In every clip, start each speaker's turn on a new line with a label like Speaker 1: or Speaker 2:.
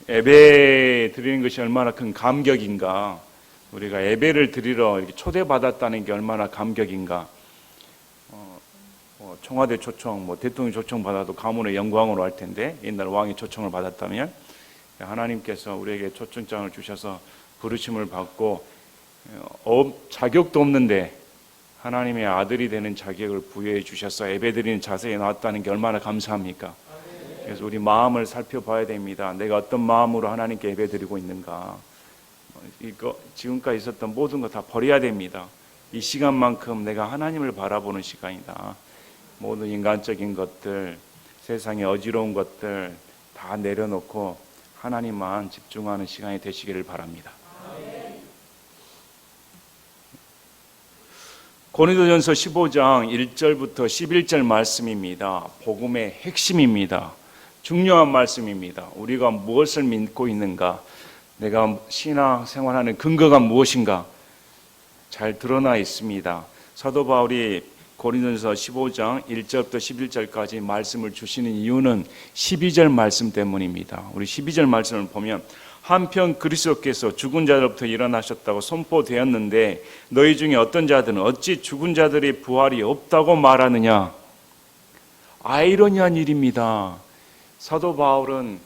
Speaker 1: 예배 드리는 것이 얼마나 큰 감격인가. 우리가 예배를 드리러 이렇게 초대받았다는 게 얼마나 감격인가. 청와대 초청, 대통령 초청 받아도 가문의 영광으로 할 텐데, 옛날 왕의 초청을 받았다면 하나님께서 우리에게 초청장을 주셔서 부르심을 받고 자격도 없는데 하나님의 아들이 되는 자격을 부여해 주셔서 예배드리는 자세에 나왔다는 게 얼마나 감사합니까? 그래서 우리 마음을 살펴봐야 됩니다. 내가 어떤 마음으로 하나님께 예배드리고 있는가. 이거 지금까지 있었던 모든 거 다 버려야 됩니다. 이 시간만큼 내가 하나님을 바라보는 시간이다. 모든 인간적인 것들, 세상의 어지러운 것들 다 내려놓고 하나님만 집중하는 시간이 되시기를 바랍니다. 고린도전서 15장 1절부터 11절 말씀입니다. 복음의 핵심입니다. 중요한 말씀입니다. 우리가 무엇을 믿고 있는가, 내가 신앙 생활하는 근거가 무엇인가 잘 드러나 있습니다. 사도 바울이 고린도전서 15장 1절부터 11절까지 말씀을 주시는 이유는 12절 말씀 때문입니다. 우리 12절 말씀을 보면, 한편 그리스도께서 죽은 자들부터 일어나셨다고 선포되었는데 너희 중에 어떤 자들은 어찌 죽은 자들의 부활이 없다고 말하느냐. 아이러니한 일입니다. 사도 바울은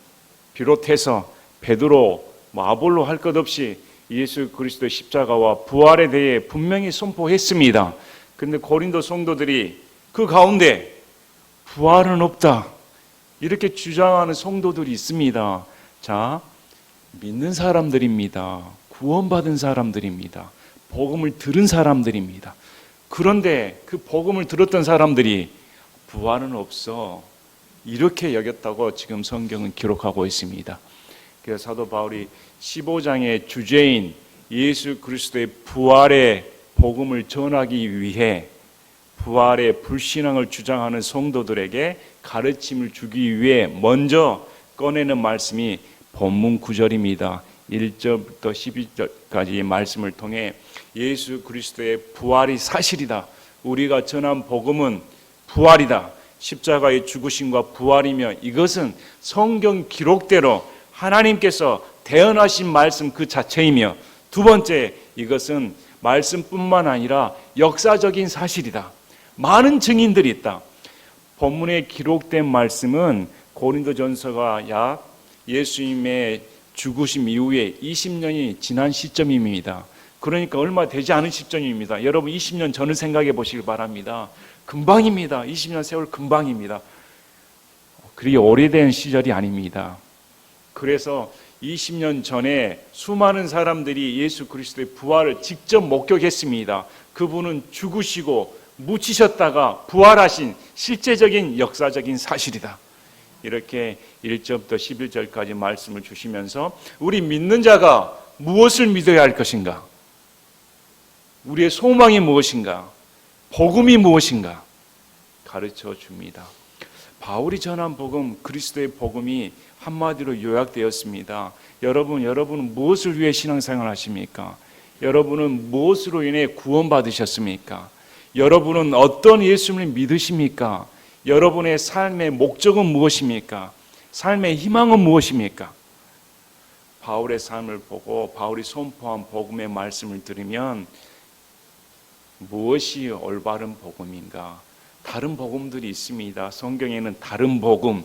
Speaker 1: 비롯해서 베드로, 아볼로 할 것 없이 예수 그리스도의 십자가와 부활에 대해 분명히 선포했습니다. 그런데 고린도 성도들이 그 가운데 부활은 없다 이렇게 주장하는 성도들이 있습니다. 자, 믿는 사람들입니다. 구원받은 사람들입니다. 복음을 들은 사람들입니다. 그런데 그 복음을 들었던 사람들이 부활은 없어 이렇게 여겼다고 지금 성경은 기록하고 있습니다. 그래서 사도 바울이 15장의 주제인 예수 그리스도의 부활의 복음을 전하기 위해 부활의 불신앙을 주장하는 성도들에게 가르침을 주기 위해 먼저 꺼내는 말씀이 본문 9절입니다. 1절부터 12절까지의 말씀을 통해 예수 그리스도의 부활이 사실이다. 우리가 전한 복음은 부활이다. 십자가의 죽으심과 부활이며 이것은 성경 기록대로 하나님께서 대언하신 말씀 그 자체이며, 두 번째, 이것은 말씀뿐만 아니라 역사적인 사실이다. 많은 증인들이 있다. 본문에 기록된 말씀은 고린도전서가 약 예수님의 죽으심 이후에 20년이 지난 시점입니다. 그러니까 얼마 되지 않은 시점입니다. 여러분 20년 전을 생각해 보시길 바랍니다. 금방입니다. 20년 세월 금방입니다. 그리 오래된 시절이 아닙니다. 그래서 20년 전에 수많은 사람들이 예수 그리스도의 부활을 직접 목격했습니다. 그분은 죽으시고 묻히셨다가 부활하신 실제적인 역사적인 사실이다. 이렇게 1절부터 11절까지 말씀을 주시면서 우리 믿는 자가 무엇을 믿어야 할 것인가? 우리의 소망이 무엇인가? 복음이 무엇인가? 가르쳐 줍니다. 바울이 전한 복음, 그리스도의 복음이 한마디로 요약되었습니다. 여러분은 무엇을 위해 신앙생활 하십니까? 여러분은 무엇으로 인해 구원받으셨습니까? 여러분은 어떤 예수님을 믿으십니까? 여러분의 삶의 목적은 무엇입니까? 삶의 희망은 무엇입니까? 바울의 삶을 보고 바울이 선포한 복음의 말씀을 들으면 무엇이 올바른 복음인가? 다른 복음들이 있습니다. 성경에는 다른 복음,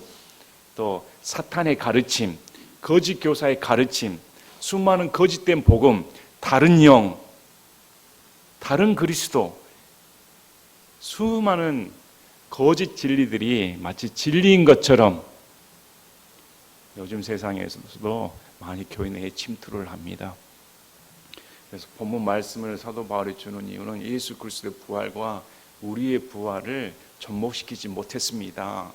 Speaker 1: 또 사탄의 가르침, 거짓 교사의 가르침, 수많은 거짓된 복음, 다른 영, 다른 그리스도, 수많은 거짓 진리들이 마치 진리인 것처럼 요즘 세상에서도 많이 교회 내에 침투를 합니다. 그래서 본문 말씀을 사도 바울이 주는 이유는 예수 그리스도의 부활과 우리의 부활을 접목시키지 못했습니다.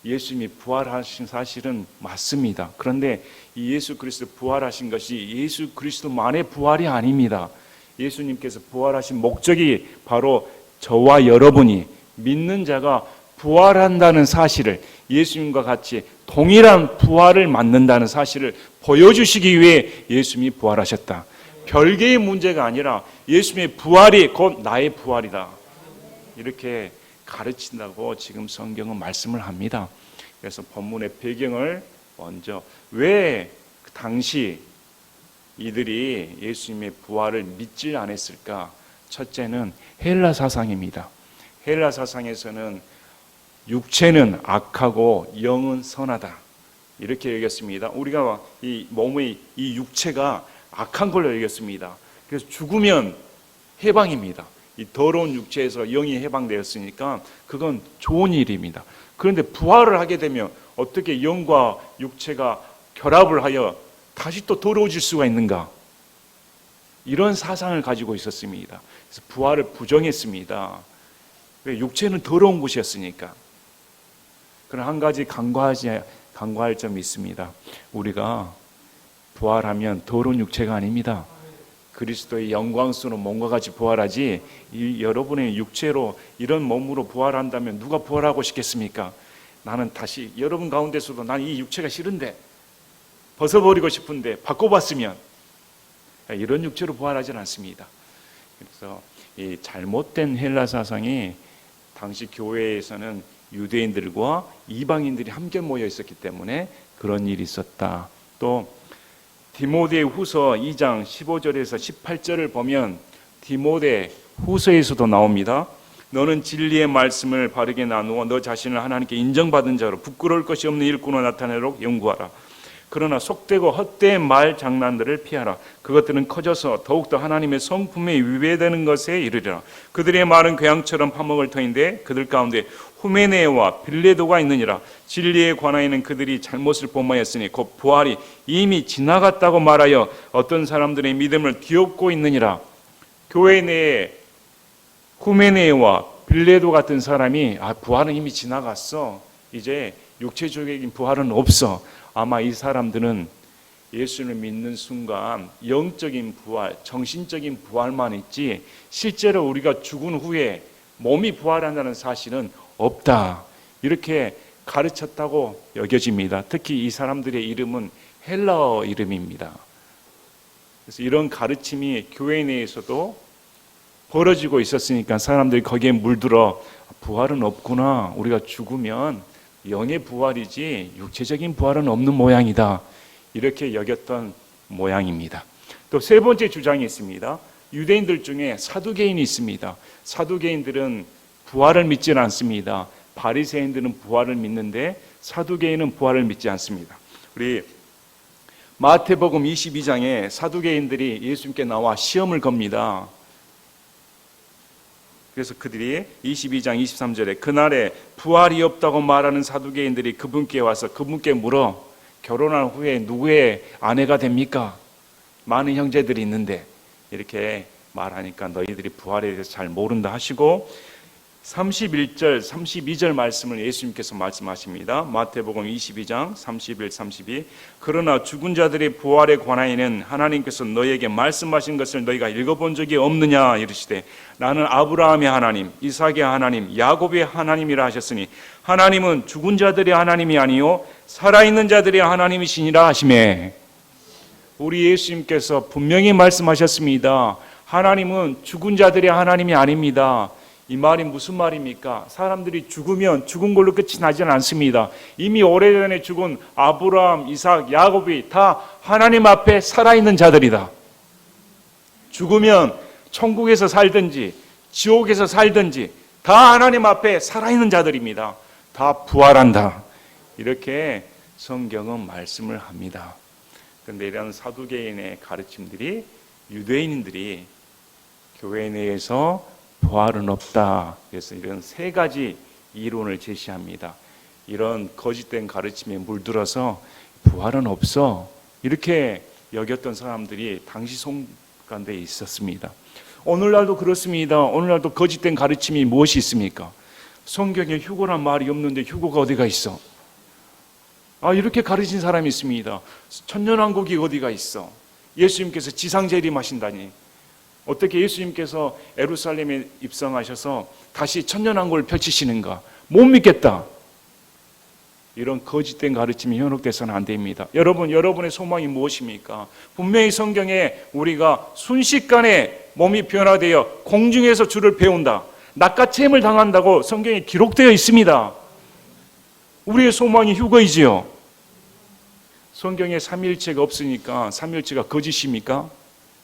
Speaker 1: 예수님이 부활하신 사실은 맞습니다. 그런데 이 예수 그리스도 부활하신 것이 예수 그리스도만의 부활이 아닙니다. 예수님께서 부활하신 목적이 바로 저와 여러분이 믿는 자가 부활한다는 사실을, 예수님과 같이 동일한 부활을 맞는다는 사실을 보여주시기 위해 예수님이 부활하셨다. 별개의 문제가 아니라 예수님의 부활이 곧 나의 부활이다. 이렇게 가르친다고 지금 성경은 말씀을 합니다. 그래서 본문의 배경을 먼저, 왜 당시 이들이 예수님의 부활을 믿지 않았을까? 첫째는 헬라 사상입니다. 헬라 사상에서는 육체는 악하고 영은 선하다, 이렇게 여겼습니다. 우리가 이 몸의 이 육체가 악한 걸로 여겼습니다. 그래서 죽으면 해방입니다. 이 더러운 육체에서 영이 해방되었으니까 그건 좋은 일입니다. 그런데 부활을 하게 되면 어떻게 영과 육체가 결합을 하여 다시 또 더러워질 수가 있는가? 이런 사상을 가지고 있었습니다. 그래서 부활을 부정했습니다. 왜? 육체는 더러운 곳이었으니까. 그러나 한 가지 간과할 점이 있습니다. 우리가 부활하면 더러운 육체가 아닙니다. 그리스도의 영광스러운 몸과 같이 부활하지, 여러분의 육체로 이런 몸으로 부활한다면 누가 부활하고 싶겠습니까? 나는 다시 여러분 가운데서도 난 이 육체가 싫은데, 벗어버리고 싶은데 바꿔봤으면, 이런 육체로 부활하지는 않습니다. 그래서 이 잘못된 헬라 사상이 당시 교회에서는 유대인들과 이방인들이 함께 모여 있었기 때문에 그런 일이 있었다. 또 디모데 후서 2장 15절에서 18절을 보면 디모데 후서에서도 나옵니다. 너는 진리의 말씀을 바르게 나누어 너 자신을 하나님께 인정받은 자로 부끄러울 것이 없는 일꾼으로 나타내도록 연구하라. 그러나 속되고 헛된 말 장난들을 피하라. 그것들은 커져서 더욱더 하나님의 성품에 위배되는 것에 이르리라. 그들의 말은 괴양처럼 파먹을 터인데 그들 가운데 후메네와 빌레도가 있느니라. 진리에 관하여는 그들이 잘못을 범하였으니 곧 부활이 이미 지나갔다고 말하여 어떤 사람들의 믿음을 뒤엎고 있느니라. 교회 내에 후메네와 빌레도 같은 사람이 부활은 이미 지나갔어, 이제 육체적인 부활은 없어. 아마 이 사람들은 예수를 믿는 순간 영적인 부활, 정신적인 부활만 있지 실제로 우리가 죽은 후에 몸이 부활한다는 사실은 없다, 이렇게 가르쳤다고 여겨집니다. 특히 이 사람들의 이름은 헬라어 이름입니다. 그래서 이런 가르침이 교회 내에서도 벌어지고 있었으니까 사람들이 거기에 물들어 부활은 없구나, 우리가 죽으면 영의 부활이지 육체적인 부활은 없는 모양이다, 이렇게 여겼던 모양입니다. 또 세 번째 주장이 있습니다. 유대인들 중에 사두개인이 있습니다. 사두개인들은 부활을 믿지는 않습니다. 바리새인들은 부활을 믿는데 사두개인은 부활을 믿지 않습니다. 우리 마태복음 22장에 사두개인들이 예수님께 나와 시험을 겁니다. 그래서 그들이 22장 23절에 그날에 부활이 없다고 말하는 사두개인들이 그분께 와서 그분께 물어, 결혼한 후에 누구의 아내가 됩니까? 많은 형제들이 있는데, 이렇게 말하니까 너희들이 부활에 대해서 잘 모른다 하시고 31절 32절 말씀을 예수님께서 말씀하십니다. 마태복음 22장 31, 32. 그러나 죽은 자들의 부활에 관하여는 하나님께서 너희에게 말씀하신 것을 너희가 읽어본 적이 없느냐 이르시되 나는 아브라함의 하나님, 이삭의 하나님, 야곱의 하나님이라 하셨으니 하나님은 죽은 자들의 하나님이 아니요 살아있는 자들의 하나님이시니라 하시매. 우리 예수님께서 분명히 말씀하셨습니다. 하나님은 죽은 자들의 하나님이 아닙니다. 이 말이 무슨 말입니까? 사람들이 죽으면 죽은 걸로 끝이 나지는 않습니다. 이미 오래전에 죽은 아브라함, 이삭, 야곱이 다 하나님 앞에 살아있는 자들이다. 죽으면 천국에서 살든지 지옥에서 살든지 다 하나님 앞에 살아있는 자들입니다. 다 부활한다, 이렇게 성경은 말씀을 합니다. 그런데 이런 사두개인의 가르침들이 유대인들이 교회 내에서 부활은 없다, 그래서 이런 세 가지 이론을 제시합니다. 이런 거짓된 가르침에 물들어서 부활은 없어, 이렇게 여겼던 사람들이 당시 성가운데 있었습니다. 오늘날도 그렇습니다. 오늘날도 거짓된 가르침이 무엇이 있습니까? 성경에 휴거란 말이 없는데 휴거가 어디가 있어? 이렇게 가르친 사람이 있습니다. 천년왕국이 어디가 있어? 예수님께서 지상재림하신다니. 어떻게 예수님께서 예루살렘에 입성하셔서 다시 천년왕국을 펼치시는가? 못 믿겠다. 이런 거짓된 가르침이 현혹돼서는 안 됩니다. 여러분의 소망이 무엇입니까? 분명히 성경에 우리가 순식간에 몸이 변화되어 공중에서 주를 배운다, 낚아채임을 당한다고 성경에 기록되어 있습니다. 우리의 소망이 휴거이지요. 성경에 삼위일체가 없으니까 삼위일체가 거짓입니까?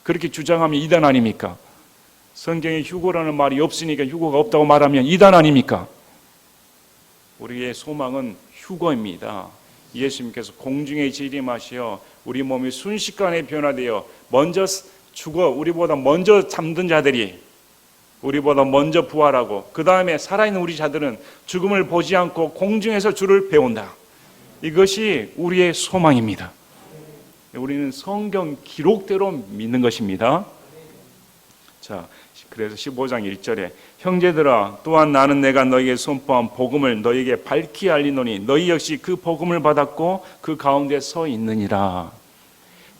Speaker 1: 그렇게 주장하면 이단 아닙니까? 성경에 휴거라는 말이 없으니까 휴거가 없다고 말하면 이단 아닙니까? 우리의 소망은 휴거입니다. 예수님께서 공중에 재림하시어 우리 몸이 순식간에 변화되어 먼저 죽어 우리보다 먼저 잠든 자들이 우리보다 먼저 부활하고 그 다음에 살아있는 우리 자들은 죽음을 보지 않고 공중에서 주를 배운다. 이것이 우리의 소망입니다. 우리는 성경 기록대로 믿는 것입니다. 자, 그래서 15장 1절에 형제들아 또한 나는 내가 너희에게 선포한 복음을 너희에게 밝히 알리노니 너희 역시 그 복음을 받았고 그 가운데 서 있느니라.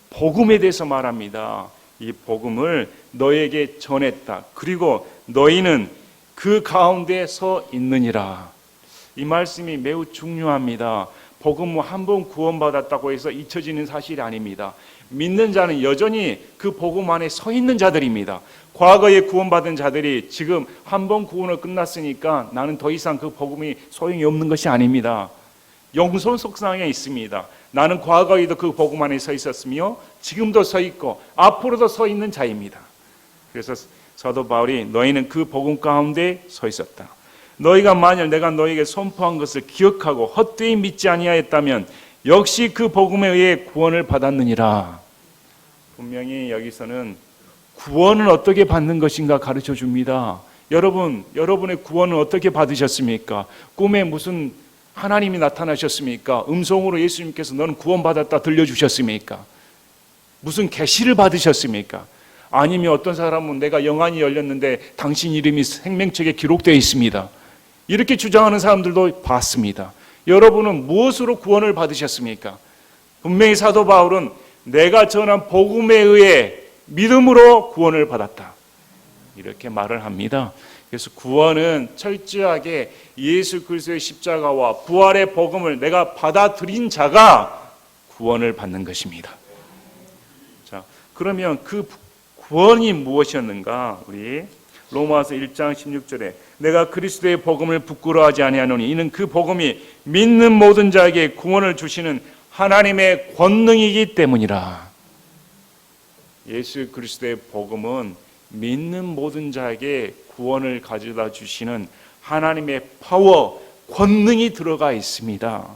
Speaker 1: 복음에 대해서 말합니다. 이 복음을 너희에게 전했다. 그리고 너희는 그 가운데 서 있느니라. 이 말씀이 매우 중요합니다. 복음 한 번 구원받았다고 해서 잊혀지는 사실이 아닙니다. 믿는 자는 여전히 그 복음 안에 서 있는 자들입니다. 과거에 구원받은 자들이 지금 한 번 구원을 끝났으니까 나는 더 이상 그 복음이 소용이 없는 것이 아닙니다. 영성 속상에 있습니다. 나는 과거에도 그 복음 안에 서 있었으며 지금도 서 있고 앞으로도 서 있는 자입니다. 그래서 사도 바울이 너희는 그 복음 가운데 서 있었다. 너희가 만일 내가 너희에게 선포한 것을 기억하고 헛되이 믿지 아니하였다면 역시 그 복음에 의해 구원을 받았느니라. 분명히 여기서는 구원을 어떻게 받는 것인가 가르쳐 줍니다. 여러분의 구원은 어떻게 받으셨습니까? 꿈에 무슨 하나님이 나타나셨습니까? 음성으로 예수님께서 너는 구원받았다 들려주셨습니까? 무슨 계시를 받으셨습니까? 아니면 어떤 사람은 내가 영안이 열렸는데 당신 이름이 생명책에 기록되어 있습니다. 이렇게 주장하는 사람들도 봤습니다. 여러분은 무엇으로 구원을 받으셨습니까? 분명히 사도 바울은 내가 전한 복음에 의해 믿음으로 구원을 받았다. 이렇게 말을 합니다. 그래서 구원은 철저하게 예수 그리스도의 십자가와 부활의 복음을 내가 받아들인 자가 구원을 받는 것입니다. 자, 그러면 그 구원이 무엇이었는가? 우리 로마서 1장 16절에 내가 그리스도의 복음을 부끄러워하지 아니하노니 이는 그 복음이 믿는 모든 자에게 구원을 주시는 하나님의 권능이기 때문이라. 예수 그리스도의 복음은 믿는 모든 자에게 구원을 가져다 주시는 하나님의 파워, 권능이 들어가 있습니다.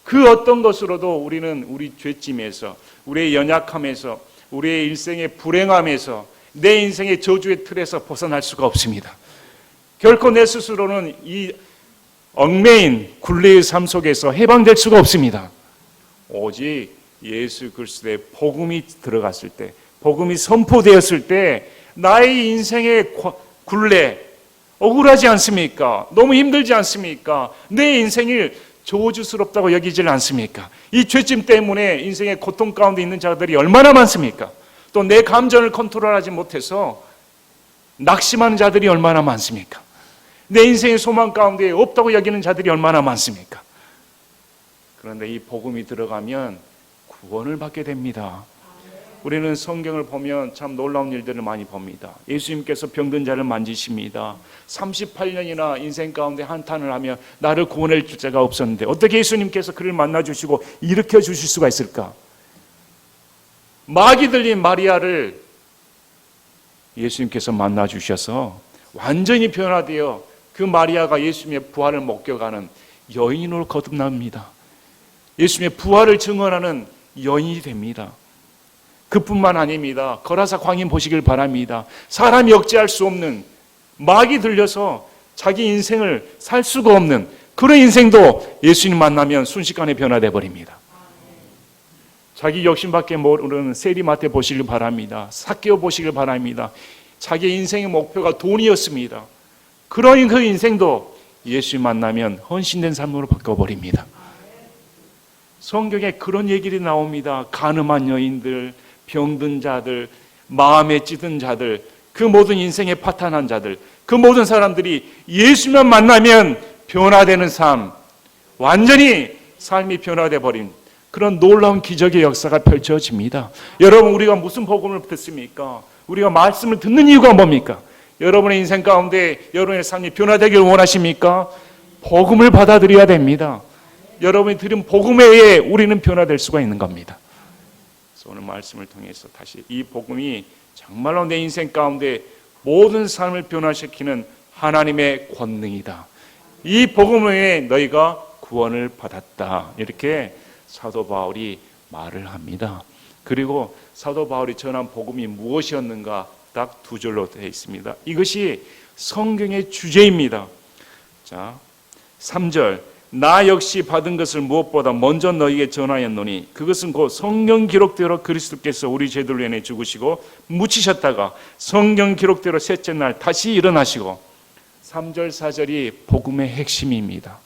Speaker 1: 그 어떤 것으로도 우리는 우리 죄짐에서, 우리의 연약함에서, 우리의 일생의 불행함에서, 내 인생의 저주의 틀에서 벗어날 수가 없습니다. 결코 내 스스로는 이 얽매인 굴레의 삶 속에서 해방될 수가 없습니다. 오직 예수 그리스도의 복음이 들어갔을 때, 복음이 선포되었을 때 나의 인생의 굴레 억울하지 않습니까? 너무 힘들지 않습니까? 내 인생이 저주스럽다고 여기질 않습니까? 이 죄짐 때문에 인생의 고통 가운데 있는 자들이 얼마나 많습니까? 또 내 감정을 컨트롤하지 못해서 낙심하는 자들이 얼마나 많습니까? 내 인생의 소망 가운데 없다고 여기는 자들이 얼마나 많습니까? 그런데 이 복음이 들어가면 구원을 받게 됩니다. 우리는 성경을 보면 참 놀라운 일들을 많이 봅니다. 예수님께서 병든 자를 만지십니다. 38년이나 인생 가운데 한탄을 하며 나를 구원해 줄 자가 없었는데 어떻게 예수님께서 그를 만나주시고 일으켜 주실 수가 있을까? 마귀 들린 마리아를 예수님께서 만나주셔서 완전히 변화되어 그 마리아가 예수님의 부활을 목격하는 여인으로 거듭납니다. 예수님의 부활을 증언하는 여인이 됩니다. 그뿐만 아닙니다. 거라사 광인 보시길 바랍니다. 사람이 억제할 수 없는, 마귀 들려서 자기 인생을 살 수가 없는 그런 인생도 예수님 만나면 순식간에 변화돼 버립니다. 자기 욕심밖에 모르는 세리마테 보시길 바랍니다. 삭개오 보시길 바랍니다. 자기 인생의 목표가 돈이었습니다. 그런 그 인생도 예수님 만나면 헌신된 삶으로 바꿔버립니다. 성경에 그런 얘기들이 나옵니다. 가늠한 여인들, 병든 자들, 마음에 찌든 자들, 그 모든 인생에 파탄한 자들, 그 모든 사람들이 예수만 만나면 변화되는 삶, 완전히 삶이 변화돼 버린 그런 놀라운 기적의 역사가 펼쳐집니다. 여러분, 우리가 무슨 복음을 듣습니까? 우리가 말씀을 듣는 이유가 뭡니까? 여러분의 인생 가운데 여러분의 삶이 변화되기를 원하십니까? 복음을 받아들여야 됩니다. 여러분이 들은 복음에 의해 우리는 변화될 수가 있는 겁니다. 그래서 오늘 말씀을 통해서 다시 이 복음이 정말로 내 인생 가운데 모든 삶을 변화시키는 하나님의 권능이다. 이 복음에 의해 너희가 구원을 받았다. 이렇게 사도 바울이 말을 합니다. 그리고 사도 바울이 전한 복음이 무엇이었는가 딱 두 줄로 되어 있습니다. 이것이 성경의 주제입니다. 자, 3절 나 역시 받은 것을 무엇보다 먼저 너희에게 전하였노니 그것은 곧 성경 기록대로 그리스도께서 우리 죄들로 인해 죽으시고 묻히셨다가 성경 기록대로 셋째 날 다시 일어나시고 3절 4절이 복음의 핵심입니다.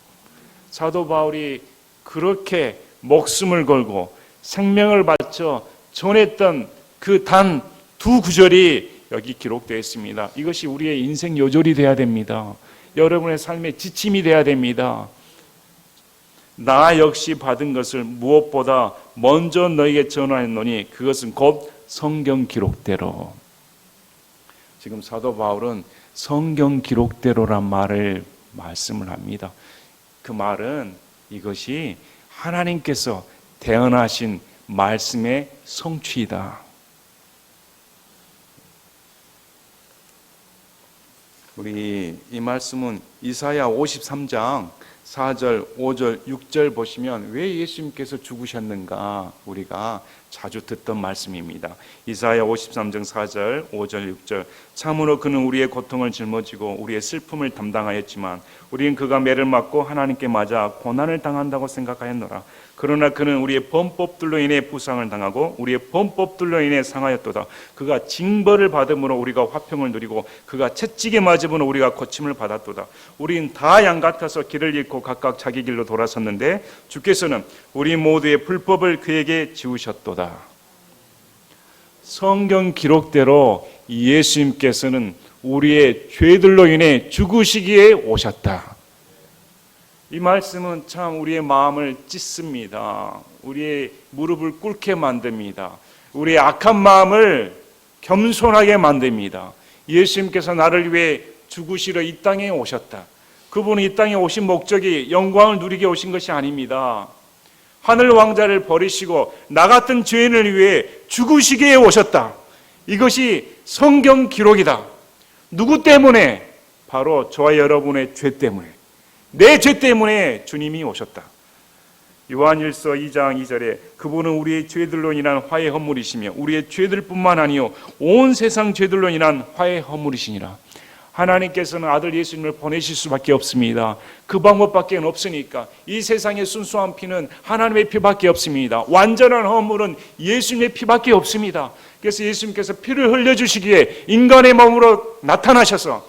Speaker 1: 사도 바울이 그렇게 목숨을 걸고 생명을 바쳐 전했던 그 단 두 구절이 여기 기록되어 있습니다. 이것이 우리의 인생 요절이 되어야 됩니다. 여러분의 삶의 지침이 되어야 됩니다. 나 역시 받은 것을 무엇보다 먼저 너에게 전하였노니 그것은 곧 성경 기록대로. 지금 사도 바울은 성경 기록대로란 말씀을 합니다. 그 말은 이것이 하나님께서 대언하신 말씀의 성취이다. 우리 이 말씀은 이사야 53장 4절, 5절, 6절 보시면 왜 예수님께서 죽으셨는가 우리가 자주 듣던 말씀입니다. 이사야 53장 4절, 5절, 6절 참으로 그는 우리의 고통을 짊어지고 우리의 슬픔을 담당하였지만 우리는 그가 매를 맞고 하나님께 맞아 고난을 당한다고 생각하였노라. 그러나 그는 우리의 범법들로 인해 부상을 당하고 우리의 범법들로 인해 상하였도다. 그가 징벌을 받음으로 우리가 화평을 누리고 그가 채찍에 맞음으로 우리가 고침을 받았도다. 우린 다 양 같아서 길을 잃고 각각 자기 길로 돌아섰는데 주께서는 우리 모두의 불법을 그에게 지우셨도다. 성경 기록대로 예수님께서는 우리의 죄들로 인해 죽으시기에 오셨다. 이 말씀은 참 우리의 마음을 찢습니다. 우리의 무릎을 꿇게 만듭니다. 우리의 악한 마음을 겸손하게 만듭니다. 예수님께서 나를 위해 죽으시러 이 땅에 오셨다. 그분은 이 땅에 오신 목적이 영광을 누리게 오신 것이 아닙니다. 하늘 왕자를 버리시고 나 같은 죄인을 위해 죽으시기에 오셨다. 이것이 성경 기록이다. 누구 때문에? 바로 저와 여러분의 죄 때문에. 내 죄 때문에 주님이 오셨다. 요한일서 2장 2절에 그분은 우리의 죄들로 인한 화의 허물이시며 우리의 죄들뿐만 아니요 온 세상 죄들로 인한 화의 허물이시니라. 하나님께서는 아들 예수님을 보내실 수밖에 없습니다. 그 방법밖에 없으니까 이 세상의 순수한 피는 하나님의 피밖에 없습니다. 완전한 허물은 예수님의 피밖에 없습니다. 그래서 예수님께서 피를 흘려주시기에 인간의 몸으로 나타나셔서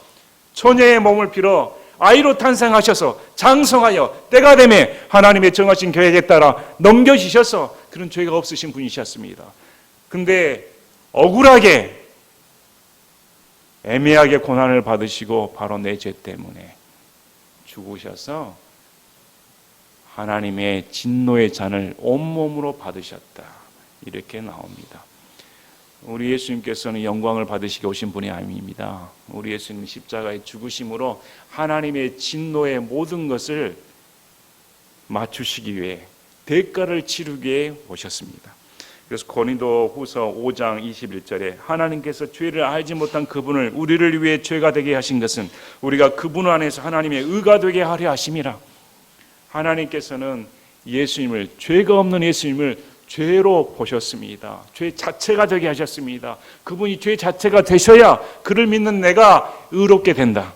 Speaker 1: 처녀의 몸을 빌어 아이로 탄생하셔서 장성하여 때가 되매 하나님의 정하신 계획에 따라 넘겨지셔서 그런 죄가 없으신 분이셨습니다. 근데 억울하게 애매하게 고난을 받으시고 바로 내 죄 때문에 죽으셔서 하나님의 진노의 잔을 온몸으로 받으셨다. 이렇게 나옵니다. 우리 예수님께서는 영광을 받으시게 오신 분이 아닙니다. 우리 예수님 십자가의 죽으심으로 하나님의 진노의 모든 것을 맞추시기 위해 대가를 치르기 위해 오셨습니다. 그래서 고린도 후서 5장 21절에 하나님께서 죄를 알지 못한 그분을 우리를 위해 죄가 되게 하신 것은 우리가 그분 안에서 하나님의 의가 되게 하려 하심이라. 하나님께서는 예수님을, 죄가 없는 예수님을 죄로 보셨습니다. 죄 자체가 되게 하셨습니다. 그분이 죄 자체가 되셔야 그를 믿는 내가 의롭게 된다.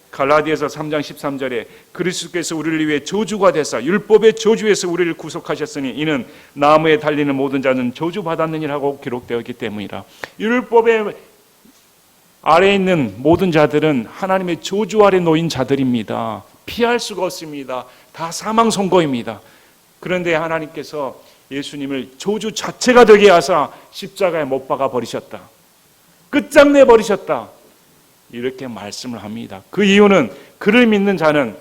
Speaker 1: 갈라디아서 3장 13절에 그리스도께서 우리를 위해 저주가 되사 율법의 저주에서 우리를 구속하셨으니 이는 나무에 달리는 모든 자는 저주받았느니라고 기록되었기 때문이라. 율법의 아래에 있는 모든 자들은 하나님의 저주 아래 놓인 자들입니다. 피할 수가 없습니다. 다 사망 선고입니다. 그런데 하나님께서 예수님을 저주 자체가 되게 하사 십자가에 못 박아 버리셨다. 끝장내 버리셨다. 이렇게 말씀을 합니다. 그 이유는 그를 믿는 자는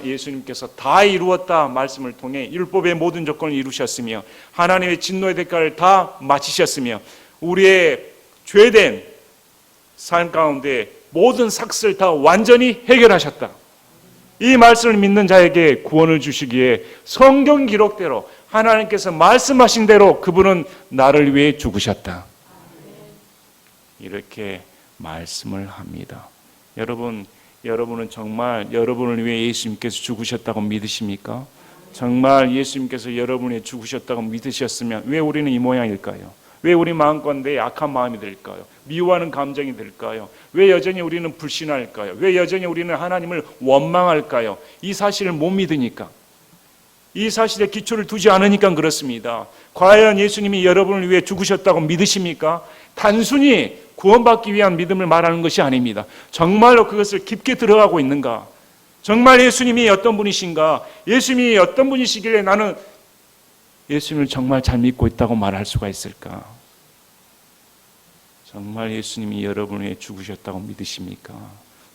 Speaker 1: 예수님께서 다 이루었다 말씀을 통해 율법의 모든 조건을 이루셨으며 하나님의 진노의 대가를 다 마치셨으며 우리의 죄된 삶 가운데 모든 삭슬 다 완전히 해결하셨다. 이 말씀을 믿는 자에게 구원을 주시기에 성경 기록대로 하나님께서 말씀하신 대로 그분은 나를 위해 죽으셨다. 이렇게 말씀을 합니다. 여러분은 정말 여러분을 위해 예수님께서 죽으셨다고 믿으십니까? 정말 예수님께서 여러분을 위해 죽으셨다고 믿으셨으면 왜 우리는 이 모양일까요? 왜 우리 마음가운데 악한 마음이 들까요? 미워하는 감정이 들까요? 왜 여전히 우리는 불신할까요? 왜 여전히 우리는 하나님을 원망할까요? 이 사실을 못 믿으니까, 이 사실에 기초를 두지 않으니까 그렇습니다. 과연 예수님이 여러분을 위해 죽으셨다고 믿으십니까? 단순히 구원받기 위한 믿음을 말하는 것이 아닙니다. 정말로 그것을 깊게 들어가고 있는가? 정말 예수님이 어떤 분이신가? 예수님이 어떤 분이시길래 나는 예수님을 정말 잘 믿고 있다고 말할 수가 있을까? 정말 예수님이 여러분을 위해 죽으셨다고 믿으십니까?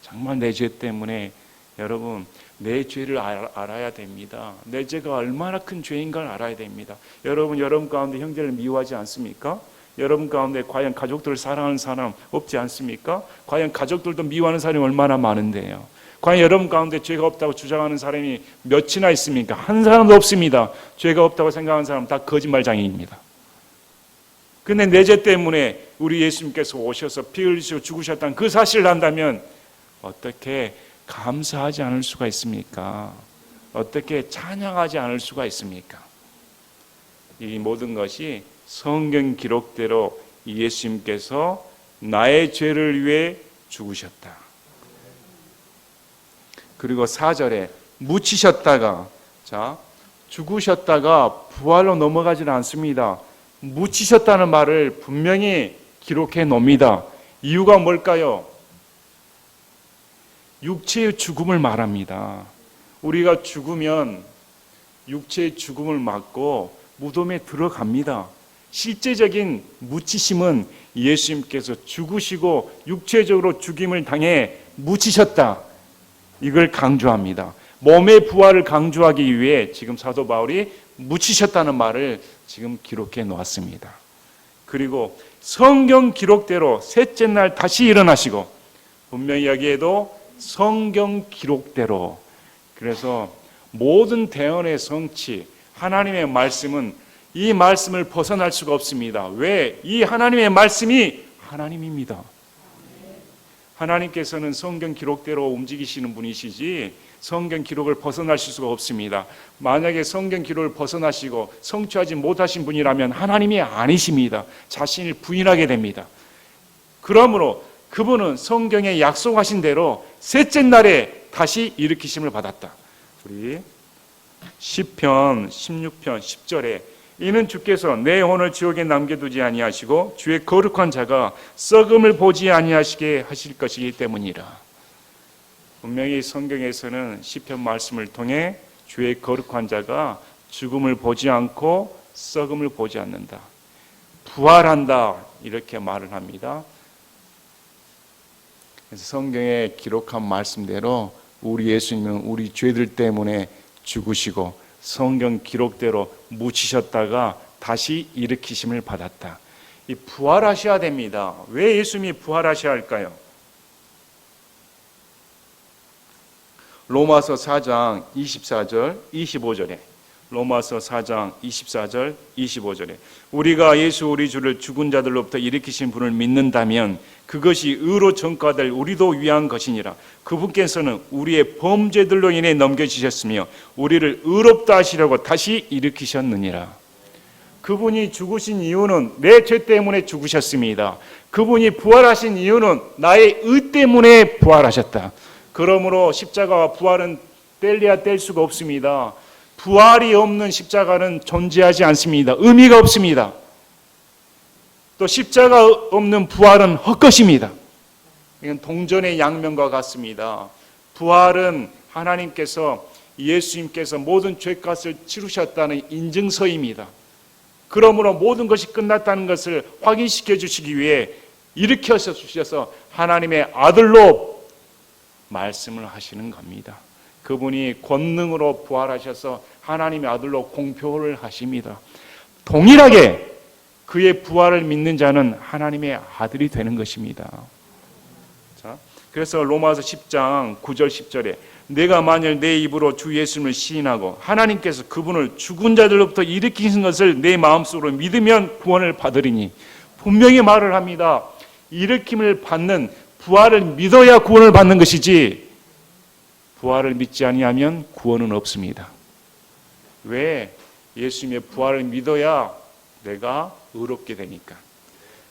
Speaker 1: 정말 내 죄 때문에 여러분 내 죄를 알아야 됩니다. 내 죄가 얼마나 큰 죄인가를 알아야 됩니다. 여러분 가운데 형제를 미워하지 않습니까? 여러분 가운데 과연 가족들을 사랑하는 사람 없지 않습니까? 과연 가족들도 미워하는 사람이 얼마나 많은데요. 과연 여러분 가운데 죄가 없다고 주장하는 사람이 몇이나 있습니까? 한 사람도 없습니다. 죄가 없다고 생각하는 사람은 다 거짓말장애입니다. 근데 내 죄 때문에 우리 예수님께서 오셔서 피 흘리시고 죽으셨다는 그 사실을 안다면 어떻게 감사하지 않을 수가 있습니까? 어떻게 찬양하지 않을 수가 있습니까? 이 모든 것이 성경 기록대로 예수님께서 나의 죄를 위해 죽으셨다. 그리고 4절에 묻히셨다가, 죽으셨다가 부활로 넘어가지는 않습니다. 묻히셨다는 말을 분명히 기록해 놓습니다. 이유가 뭘까요? 육체의 죽음을 말합니다. 우리가 죽으면 육체의 죽음을 맞고 무덤에 들어갑니다. 실제적인 묻히심은 예수님께서 죽으시고 육체적으로 죽임을 당해 묻히셨다. 이걸 강조합니다. 몸의 부활을 강조하기 위해 지금 사도 바울이 묻히셨다는 말을 지금 기록해 놓았습니다. 그리고 성경 기록대로 셋째 날 다시 일어나시고, 분명히 여기에도 성경 기록대로, 그래서 모든 대언의 성취, 하나님의 말씀은 이 말씀을 벗어날 수가 없습니다. 왜? 이 하나님의 말씀이 하나님입니다. 하나님께서는 성경 기록대로 움직이시는 분이시지 성경 기록을 벗어나실 수가 없습니다. 만약에 성경 기록을 벗어나시고 성취하지 못하신 분이라면 하나님이 아니십니다. 자신을 부인하게 됩니다. 그러므로 그분은 성경에 약속하신 대로 셋째 날에 다시 일으키심을 받았다. 우리 시편 16편 10절에 이는 주께서 내 혼을 지옥에 남겨두지 아니하시고 주의 거룩한 자가 썩음을 보지 아니하시게 하실 것이기 때문이라. 분명히 성경에서는 시편 말씀을 통해 주의 거룩한 자가 죽음을 보지 않고 썩음을 보지 않는다, 부활한다, 이렇게 말을 합니다. 그래서 성경에 기록한 말씀대로 우리 예수님은 우리 죄들 때문에 죽으시고 성경 기록대로 묻히셨다가 다시 일으키심을 받았다. 이 부활하셔야 됩니다. 왜 예수님이 부활하셔야 할까요? 로마서 4장 24절 25절에 로마서 4장 24절 25절에 우리가 예수 우리 주를 죽은 자들로부터 일으키신 분을 믿는다면 그것이 의로 전가될 우리도 위한 것이니라. 그분께서는 우리의 범죄들로 인해 넘겨지셨으며 우리를 의롭다 하시려고 다시 일으키셨느니라. 그분이 죽으신 이유는 내 죄 때문에 죽으셨습니다. 그분이 부활하신 이유는 나의 의 때문에 부활하셨다. 그러므로 십자가와 부활은 뗄래야 뗄 수가 없습니다. 부활이 없는 십자가는 존재하지 않습니다. 의미가 없습니다. 또 십자가 없는 부활은 헛것입니다. 이건 동전의 양면과 같습니다. 부활은 하나님께서 예수님께서 모든 죄값을 치르셨다는 인증서입니다. 그러므로 모든 것이 끝났다는 것을 확인시켜 주시기 위해 일으켜 주셔서 하나님의 아들로 말씀을 하시는 겁니다. 그분이 권능으로 부활하셔서 하나님의 아들로 공표를 하십니다. 동일하게 그의 부활을 믿는 자는 하나님의 아들이 되는 것입니다. 자, 그래서 로마서 10장 9절 10절에 내가 만일 내 입으로 주 예수님을 시인하고 하나님께서 그분을 죽은 자들로부터 일으키신 것을 내 마음속으로 믿으면 구원을 받으리니, 분명히 말을 합니다. 일으킴을 받는 부활을 믿어야 구원을 받는 것이지 부활을 믿지 아니하면 구원은 없습니다. 왜? 예수님의 부활을 믿어야 내가 의롭게 되니까.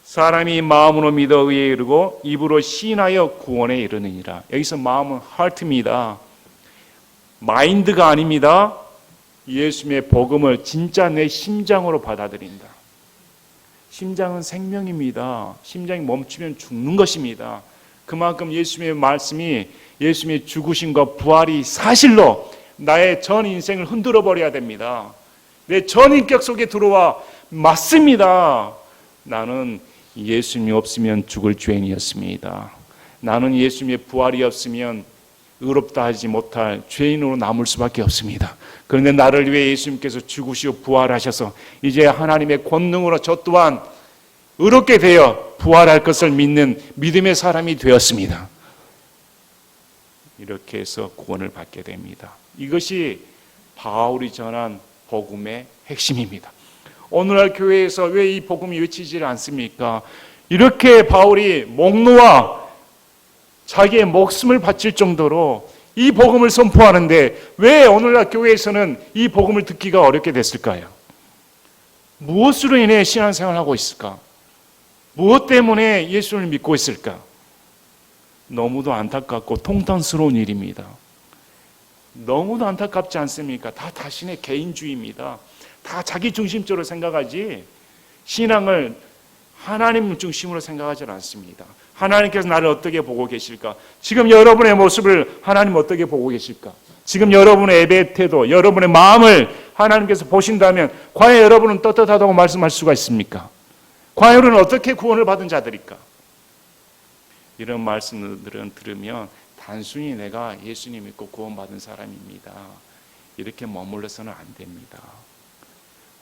Speaker 1: 사람이 마음으로 믿어 의에 이르고 입으로 시인하여 구원에 이르느니라. 여기서 마음은 heart입니다. 마인드가 아닙니다. 예수님의 복음을 진짜 내 심장으로 받아들인다. 심장은 생명입니다. 심장이 멈추면 죽는 것입니다. 그만큼 예수님의 말씀이, 예수님의 죽으심과 부활이 사실로 나의 전 인생을 흔들어 버려야 됩니다. 내 전 인격 속에 들어와 맞습니다. 나는 예수님이 없으면 죽을 죄인이었습니다. 나는 예수님의 부활이 없으면 의롭다 하지 못할 죄인으로 남을 수밖에 없습니다. 그런데 나를 위해 예수님께서 죽으시고 부활하셔서 이제 하나님의 권능으로 저 또한 의롭게 되어 부활할 것을 믿는 믿음의 사람이 되었습니다. 이렇게 해서 구원을 받게 됩니다. 이것이 바울이 전한 복음의 핵심입니다. 오늘날 교회에서 왜 이 복음이 외치지 않습니까? 이렇게 바울이 목 놓아 자기의 목숨을 바칠 정도로 이 복음을 선포하는데 왜 오늘날 교회에서는 이 복음을 듣기가 어렵게 됐을까요? 무엇으로 인해 신앙생활을 하고 있을까? 무엇 때문에 예수를 믿고 있을까? 너무도 안타깝고 통탄스러운 일입니다. 너무도 안타깝지 않습니까? 다 자신의 개인주의입니다. 다 자기 중심적으로 생각하지 신앙을 하나님 중심으로 생각하지 않습니다. 하나님께서 나를 어떻게 보고 계실까? 지금 여러분의 모습을 하나님 어떻게 보고 계실까? 지금 여러분의 예배 태도, 여러분의 마음을 하나님께서 보신다면 과연 여러분은 떳떳하다고 말씀할 수가 있습니까? 과연 여러분은 어떻게 구원을 받은 자들일까? 이런 말씀들은 들으면 단순히 내가 예수님 믿고 구원받은 사람입니다. 이렇게 머물러서는 안 됩니다.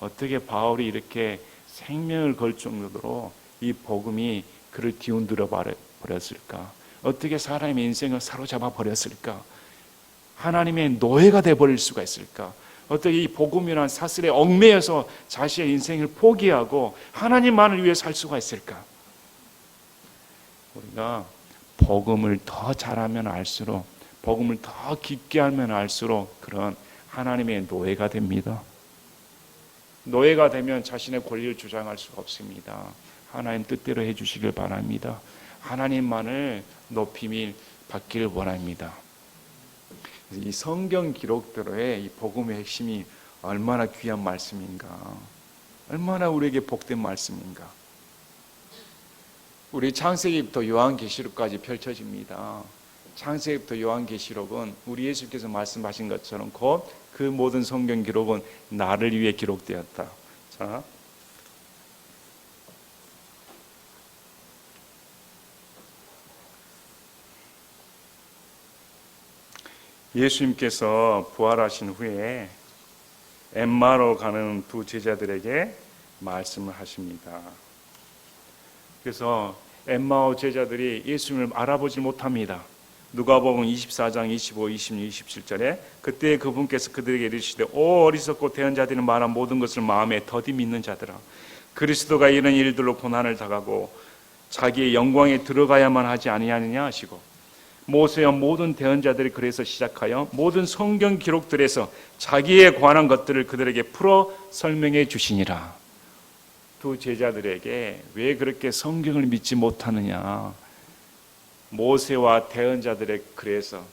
Speaker 1: 어떻게 바울이 이렇게 생명을 걸 정도로 이 복음이 그를 뒤흔들어 버렸을까? 어떻게 사람의 인생을 사로잡아 버렸을까? 하나님의 노예가 되어버릴 수가 있을까? 어떻게 이 복음이란 사슬에 얽매여서 자신의 인생을 포기하고 하나님만을 위해 살 수가 있을까? 우리가 복음을 더 잘하면 알수록, 복음을 더 깊게 알면 알수록 그런 하나님의 노예가 됩니다. 노예가 되면 자신의 권리를 주장할 수가 없습니다. 하나님 뜻대로 해주시길 바랍니다. 하나님만을 높임을 받기를 원합니다. 이 성경 기록대로의 이 복음의 핵심이 얼마나 귀한 말씀인가, 얼마나 우리에게 복된 말씀인가. 우리 창세기부터 요한계시록까지 펼쳐집니다. 창세기부터 요한계시록은 우리 예수께서 말씀하신 것처럼 곧 그 모든 성경 기록은 나를 위해 기록되었다. 자, 예수님께서 부활하신 후에 엠마로 가는 두 제자들에게 말씀을 하십니다. 그래서 엠마오 제자들이 예수님을 알아보지 못합니다. 누가복음 24장 25, 26, 27절에 그때 그분께서 그들에게 이르시되 오 어리석고 대언 자들이 말한 모든 것을 마음에 더디 믿는 자들아, 그리스도가 이런 일들로 고난을 당하고 자기의 영광에 들어가야만 하지 아니하느냐 하시고, 모세와 모든 대언자들이 그래서 시작하여 모든 성경 기록들에서 자기에 관한 것들을 그들에게 풀어 설명해 주시니라. 두 제자들에게 왜 그렇게 성경을 믿지 못하느냐, 모세와 대언자들의 글에서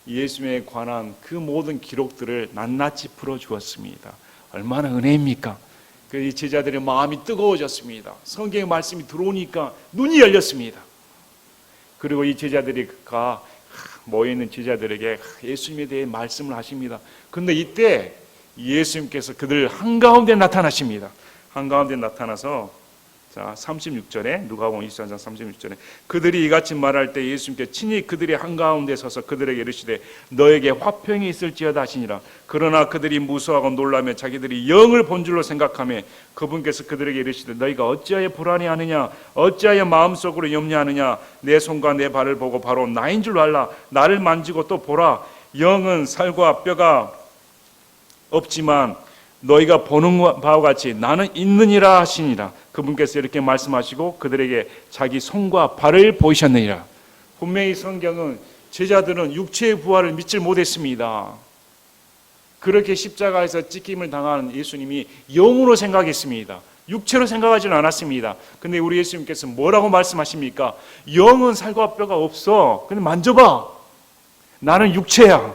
Speaker 1: 예수님에 관한 그 모든 기록들을 낱낱이 풀어주었습니다. 얼마나 은혜입니까? 그 제자들의 마음이 뜨거워졌습니다. 성경의 말씀이 들어오니까 눈이 열렸습니다. 그리고 이 제자들이 모여있는 제자들에게 예수님에 대해 말씀을 하십니다. 그런데 이때 예수님께서 그들 한가운데 나타나십니다. 한가운데 나타나서 자, 36절에 누가복음 24장 36절에 그들이 이같이 말할 때 예수님께 친히 그들이 한가운데 서서 그들에게 이르시되 너에게 화평이 있을지어다 하시니라. 그러나 그들이 무수하고 놀라며 자기들이 영을 본 줄로 생각하며 그분께서 그들에게 이르시되 너희가 어찌하여 불안해하느냐 어찌하여 마음속으로 염려하느냐 내 손과 내 발을 보고 바로 나인 줄 알라. 나를 만지고 또 보라. 영은 살과 뼈가 없지만 너희가 보는 바와 같이 나는 있느니라 하시니라. 그분께서 이렇게 말씀하시고 그들에게 자기 손과 발을 보이셨느니라. 분명히 성경은 제자들은 육체의 부활을 믿지 못했습니다. 그렇게 십자가에서 찢김을 당한 예수님이 영으로 생각했습니다. 육체로 생각하지는 않았습니다. 근데 우리 예수님께서 뭐라고 말씀하십니까? 영은 살과 뼈가 없어. 근데 만져봐. 나는 육체야.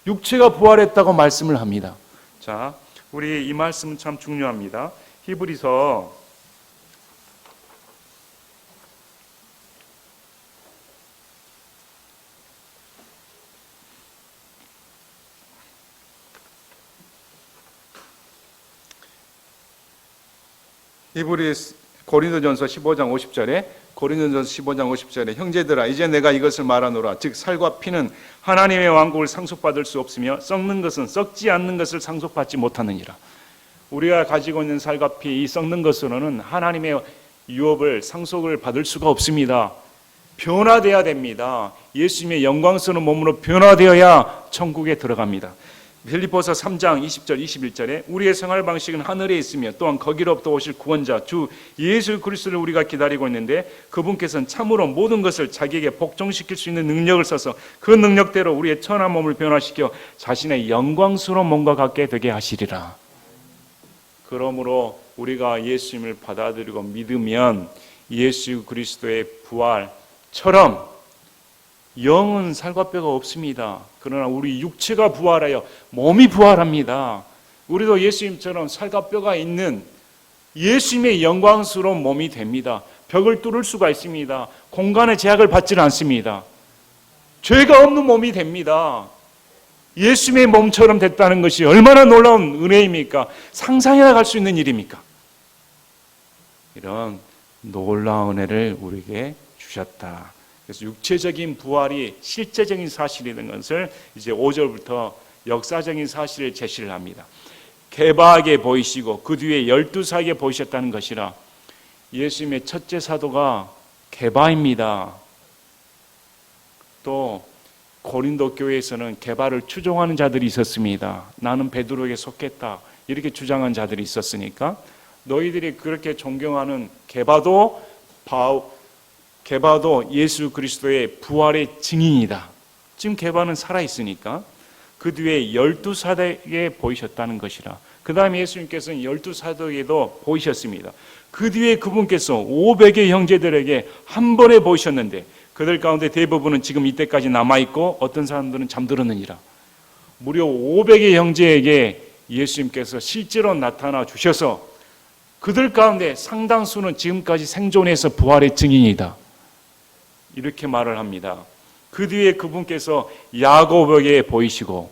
Speaker 1: 육체가 부활했다고 말씀을 합니다. 자, 우리 이 말씀은 참 중요합니다. 히브리서 15장 50절에 형제들아 이제 내가 이것을 말하노라. 즉 살과 피는 하나님의 왕국을 상속받을 수 없으며 썩는 것은 썩지 않는 것을 상속받지 못하느니라. 우리가 가지고 있는 살과 피, 이 썩는 것으로는 하나님의 유업을 상속을 받을 수가 없습니다. 변화되어야 됩니다. 예수님의 영광스러운 몸으로 변화되어야 천국에 들어갑니다. 빌립보서 3장 20절 21절에 우리의 생활 방식은 하늘에 있으며 또한 거기로부터 오실 구원자 주 예수 그리스도를 우리가 기다리고 있는데 그분께서는 참으로 모든 것을 자기에게 복종시킬 수 있는 능력을 써서 그 능력대로 우리의 천한 몸을 변화시켜 자신의 영광스러운 몸과 같게 되게 하시리라. 그러므로 우리가 예수님을 받아들이고 믿으면 예수 그리스도의 부활처럼 영은 살과 뼈가 없습니다. 그러나 우리 육체가 부활하여 몸이 부활합니다. 우리도 예수님처럼 살과 뼈가 있는 예수님의 영광스러운 몸이 됩니다. 벽을 뚫을 수가 있습니다. 공간의 제약을 받지는 않습니다. 죄가 없는 몸이 됩니다. 예수님의 몸처럼 됐다는 것이 얼마나 놀라운 은혜입니까? 상상해 갈 수 있는 일입니까? 이런 놀라운 은혜를 우리에게 주셨다. 그래서 육체적인 부활이 실제적인 사실이 된 것을 이제 5절부터 역사적인 사실을 제시를 합니다. 개바에게 보이시고 그 뒤에 12사에게 보이셨다는 것이라. 예수님의 첫째 사도가 개바입니다. 또 고린도 교회에서는 개바를 추종하는 자들이 있었습니다. 나는 베드로에게 속했다 이렇게 주장한 자들이 있었으니까 너희들이 그렇게 존경하는 개바도 예수 그리스도의 부활의 증인이다. 지금 개바는 살아있으니까 그 뒤에 12사도에게 보이셨다는 것이라. 그 다음에 예수님께서는 12사도에게도 보이셨습니다. 그 뒤에 그분께서 500의 형제들에게 한 번에 보이셨는데 그들 가운데 대부분은 지금 이때까지 남아있고 어떤 사람들은 잠들었느니라. 무려 500의 형제에게 예수님께서 실제로 나타나 주셔서 그들 가운데 상당수는 지금까지 생존해서 부활의 증인이다. 이렇게 말을 합니다. 그 뒤에 그분께서 야고보에게 보이시고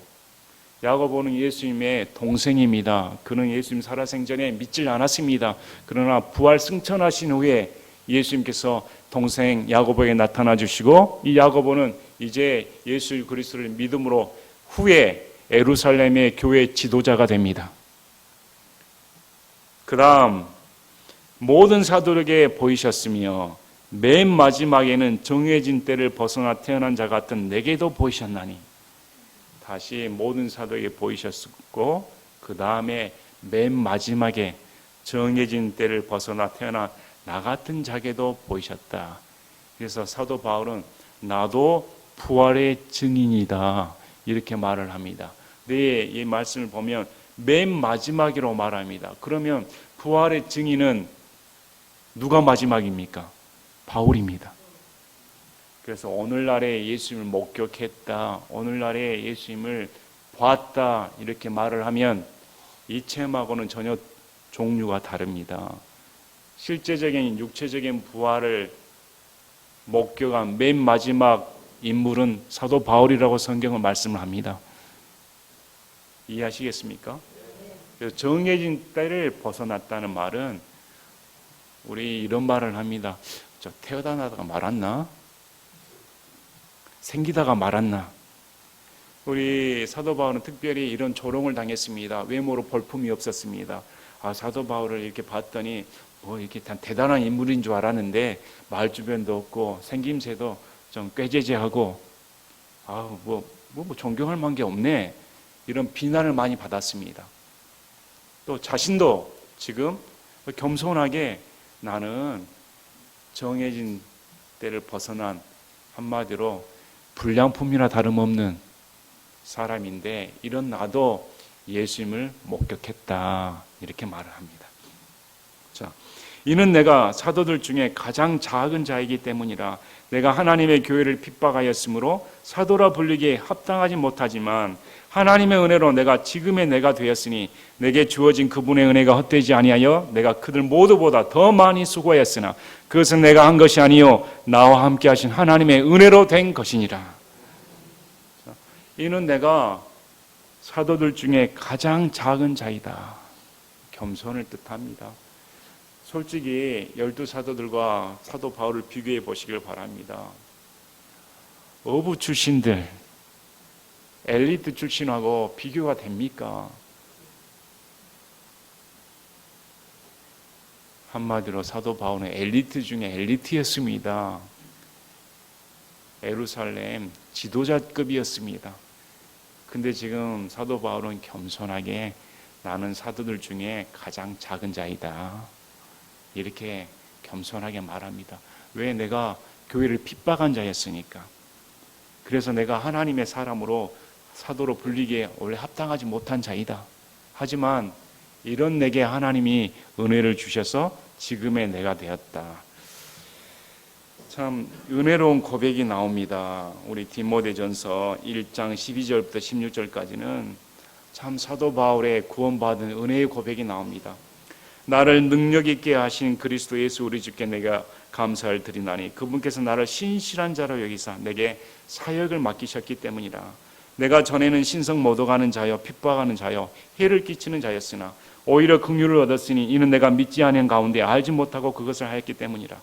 Speaker 1: 야고보는 예수님의 동생입니다. 그는 예수님 살아생전에 믿질 않았습니다. 그러나 부활 승천하신 후에 예수님께서 동생 야고보에게 나타나 주시고 이 야고보는 이제 예수 그리스도를 믿음으로 후에 예루살렘의 교회 지도자가 됩니다. 그 다음 모든 사도에게 보이셨으며 맨 마지막에는 정해진 때를 벗어나 태어난 자 같은 내게도 보이셨나니. 다시 모든 사도에게 보이셨고 그 다음에 맨 마지막에 정해진 때를 벗어나 태어난 나 같은 자에게도 보이셨다. 그래서 사도 바울은 나도 부활의 증인이다 이렇게 말을 합니다. 네, 이 말씀을 보면 맨 마지막으로 말합니다. 그러면 부활의 증인은 누가 마지막입니까? 바울입니다. 그래서 오늘날에 예수님을 목격했다, 오늘날에 예수님을 봤다 이렇게 말을 하면 이 체험하고는 전혀 종류가 다릅니다. 실제적인 육체적인 부활을 목격한 맨 마지막 인물은 사도 바울이라고 성경은 말씀을 합니다. 이해하시겠습니까? 그래서 정해진 때를 벗어났다는 말은 우리 이런 말을 합니다. 저 태어나다가 말았나? 생기다가 말았나? 우리 사도 바울은 특별히 이런 조롱을 당했습니다. 외모로 볼품이 없었습니다. 사도 바울을 이렇게 봤더니 이렇게 대단한 인물인 줄 알았는데 말주변도 없고 생김새도 좀 꾀죄죄하고 존경할 만한 게 없네, 이런 비난을 많이 받았습니다. 또 자신도 지금 겸손하게 나는 정해진 때를 벗어난, 한마디로 불량품이나 다름없는 사람인데 이런 나도 예수님을 목격했다, 이렇게 말을 합니다. 자, 이는 내가 사도들 중에 가장 작은 자이기 때문이라. 내가 하나님의 교회를 핍박하였으므로 사도라 불리기에 합당하지 못하지만 하나님의 은혜로 내가 지금의 내가 되었으니 내게 주어진 그분의 은혜가 헛되지 아니하여 내가 그들 모두보다 더 많이 수고하였으나 그것은 내가 한 것이 아니요 나와 함께 하신 하나님의 은혜로 된 것이니라. 이는 내가 사도들 중에 가장 작은 자이다. 겸손을 뜻합니다. 솔직히 12사도들과 사도 바울을 비교해 보시길 바랍니다. 어부 출신들, 엘리트 출신하고 비교가 됩니까? 한마디로 사도 바울은 엘리트 중에 엘리트였습니다. 예루살렘 지도자급이었습니다. 근데 지금 사도 바울은 겸손하게 나는 사도들 중에 가장 작은 자이다, 이렇게 겸손하게 말합니다. 왜? 내가 교회를 핍박한 자였으니까. 그래서 내가 하나님의 사람으로 사도로 불리기에 원래 합당하지 못한 자이다. 하지만 이런 내게 하나님이 은혜를 주셔서 지금의 내가 되었다. 참 은혜로운 고백이 나옵니다. 우리 디모데전서 1장 12절부터 16절까지는 참 사도 바울의 구원받은 은혜의 고백이 나옵니다. 나를 능력 있게 하신 그리스도 예수 우리 주께 내가 감사를 드리나니 그분께서 나를 신실한 자로 여기사 내게 사역을 맡기셨기 때문이라. 내가 전에는 신성 모독하는 자여 핍박하는 자여 해를 끼치는 자였으나 오히려 긍휼을 얻었으니 이는 내가 믿지 아니한 가운데 알지 못하고 그것을 하였기 때문이라.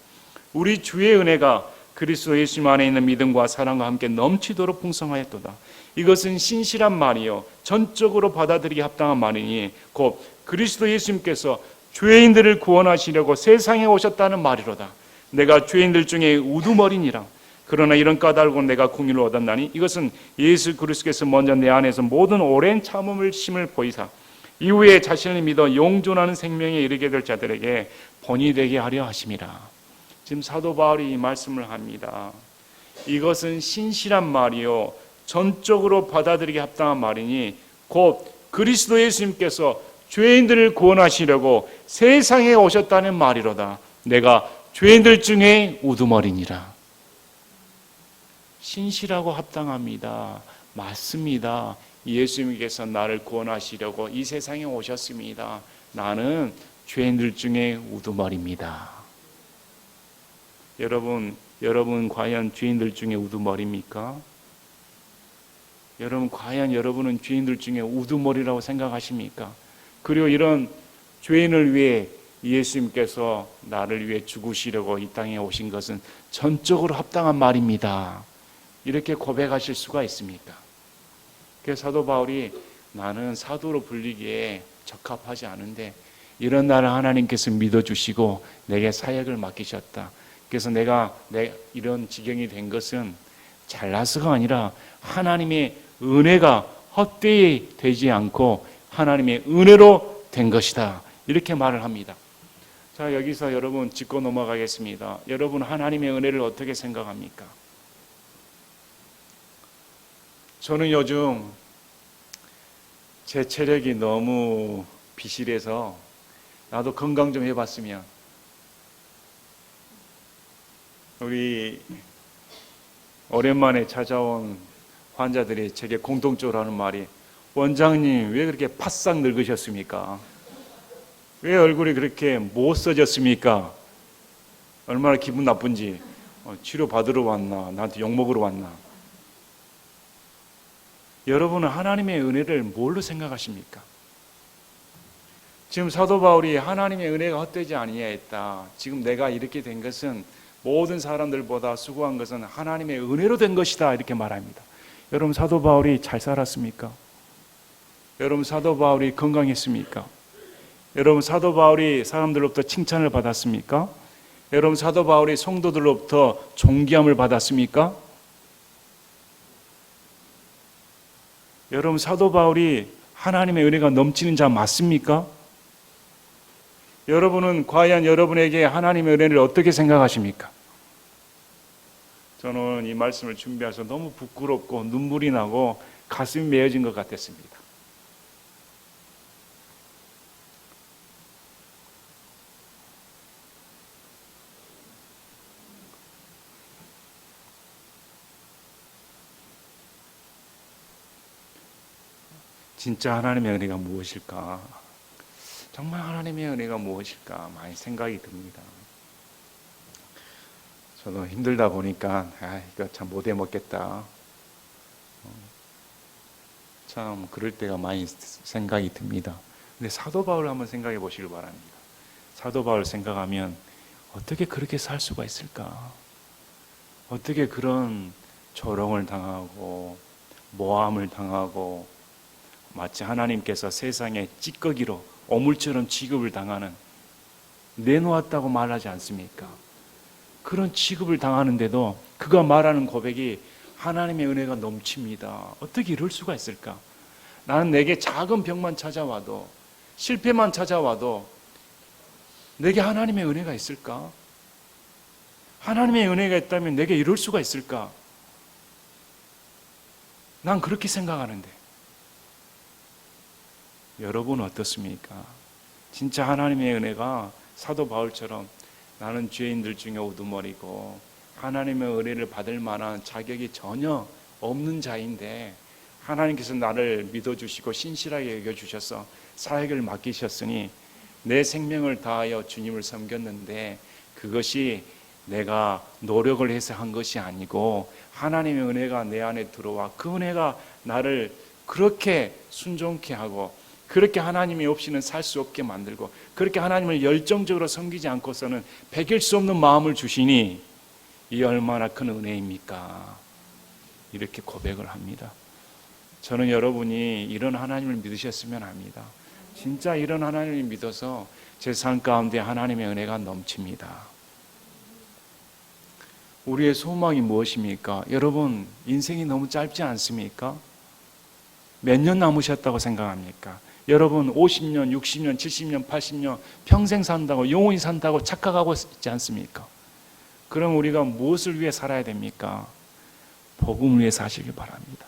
Speaker 1: 우리 주의 은혜가 그리스도 예수 안에 있는 믿음과 사랑과 함께 넘치도록 풍성하였도다. 이것은 신실한 말이요 전적으로 받아들이기 합당한 말이니 곧 그리스도 예수님께서 죄인들을 구원하시려고 세상에 오셨다는 말이로다. 내가 죄인들 중에 우두머리니라. 그러나 이런 까닭으로 내가 긍휼을 얻었나니 이것은 예수 그리스도께서 먼저 내 안에서 모든 오랜 참음을 심을 보이사 이후에 자신을 믿어 영존하는 생명에 이르게 될 자들에게 본이 되게 하려 하심이라. 지금 사도 바울이 이 말씀을 합니다. 이것은 신실한 말이요 전적으로 받아들이기 합당한 말이니 곧 그리스도 예수님께서 죄인들을 구원하시려고 세상에 오셨다는 말이로다. 내가 죄인들 중에 우두머리니라. 신실하고 합당합니다. 맞습니다. 예수님께서 나를 구원하시려고 이 세상에 오셨습니다. 나는 죄인들 중에 우두머리입니다. 여러분 과연 죄인들 중에 우두머리입니까? 여러분 과연 여러분은 죄인들 중에 우두머리라고 생각하십니까? 그리고 이런 죄인을 위해 예수님께서 나를 위해 죽으시려고 이 땅에 오신 것은 전적으로 합당한 말입니다. 이렇게 고백하실 수가 있습니까? 그래서 사도 바울이 나는 사도로 불리기에 적합하지 않은데 이런 나를 하나님께서 믿어주시고 내게 사역을 맡기셨다. 그래서 내가 이런 지경이 된 것은 잘나서가 아니라 하나님의 은혜가 헛되이 되지 않고 하나님의 은혜로 된 것이다. 이렇게 말을 합니다. 자, 여기서 여러분 짚고 넘어가겠습니다. 여러분 하나님의 은혜를 어떻게 생각합니까? 저는 요즘 제 체력이 너무 비실해서 나도 건강 좀 해봤으면, 우리 오랜만에 찾아온 환자들이 제게 공통적으로 하는 말이 원장님 왜 그렇게 바싹 늙으셨습니까? 왜 얼굴이 그렇게 못써졌습니까? 얼마나 기분 나쁜지. 치료 받으러 왔나? 나한테 욕먹으러 왔나? 여러분은 하나님의 은혜를 뭘로 생각하십니까? 지금 사도 바울이 하나님의 은혜가 헛되지 아니하였다. 지금 내가 이렇게 된 것은 모든 사람들보다 수고한 것은 하나님의 은혜로 된 것이다. 이렇게 말합니다. 여러분 사도 바울이 잘 살았습니까? 여러분 사도 바울이 건강했습니까? 여러분 사도 바울이 사람들로부터 칭찬을 받았습니까? 여러분 사도 바울이 성도들로부터 존귀함을 받았습니까? 여러분 사도 바울이 하나님의 은혜가 넘치는 자 맞습니까? 여러분은 과연 여러분에게 하나님의 은혜를 어떻게 생각하십니까? 저는 이 말씀을 준비해서 너무 부끄럽고 눈물이 나고 가슴이 메어진 것 같았습니다. 진짜 하나님의 은혜가 무엇일까? 정말 하나님의 은혜가 무엇일까? 많이 생각이 듭니다. 저도 힘들다 보니까 이거 참 못해 먹겠다. 참 그럴 때가 많이 생각이 듭니다. 근데 사도 바울 한번 생각해 보시길 바랍니다. 사도 바울 생각하면 어떻게 그렇게 살 수가 있을까? 어떻게 그런 조롱을 당하고 모함을 당하고 마치 하나님께서 세상에 찌꺼기로 오물처럼 취급을 당하는, 내놓았다고 말하지 않습니까? 그런 취급을 당하는데도 그가 말하는 고백이 하나님의 은혜가 넘칩니다. 어떻게 이럴 수가 있을까? 나는 내게 작은 병만 찾아와도, 실패만 찾아와도 내게 하나님의 은혜가 있을까? 하나님의 은혜가 있다면 내게 이럴 수가 있을까? 난 그렇게 생각하는데 여러분은 어떻습니까? 진짜 하나님의 은혜가 사도 바울처럼 나는 죄인들 중에 우두머리고 하나님의 은혜를 받을 만한 자격이 전혀 없는 자인데 하나님께서 나를 믿어주시고 신실하게 여겨주셔서 사역을 맡기셨으니 내 생명을 다하여 주님을 섬겼는데 그것이 내가 노력을 해서 한 것이 아니고 하나님의 은혜가 내 안에 들어와 그 은혜가 나를 그렇게 순종케 하고 그렇게 하나님이 없이는 살 수 없게 만들고 그렇게 하나님을 열정적으로 섬기지 않고서는 배길 수 없는 마음을 주시니 이 얼마나 큰 은혜입니까? 이렇게 고백을 합니다. 저는 여러분이 이런 하나님을 믿으셨으면 합니다. 진짜 이런 하나님을 믿어서 제 삶 가운데 하나님의 은혜가 넘칩니다. 우리의 소망이 무엇입니까? 여러분 인생이 너무 짧지 않습니까? 몇 년 남으셨다고 생각합니까? 여러분 50년, 60년, 70년, 80년 평생 산다고, 영원히 산다고 착각하고 있지 않습니까? 그럼 우리가 무엇을 위해 살아야 됩니까? 복음을 위해 사시길 바랍니다.